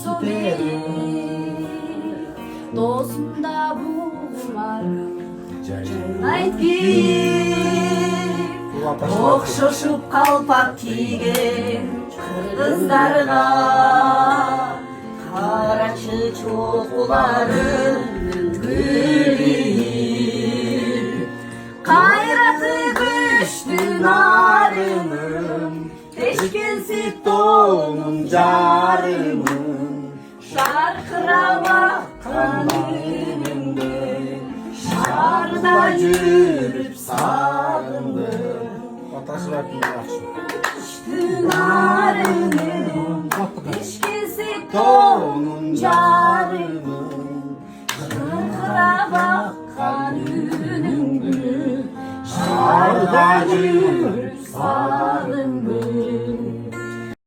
Su verir Dostumda bulmarım Cennet giyip Okşoşup kalpak giygen Kızlarga Karaçı çokuların gülü Kayratı güçlü narımın Teşkilsi doğunun carımın Şarkıra bakan önümde Şarda yürüp sağındım Ataşı verdim yaxşı. Güçlü narımın Teşkilsi doğunun carımın Şarkıra bakan önümde Şarda yürüp sağındım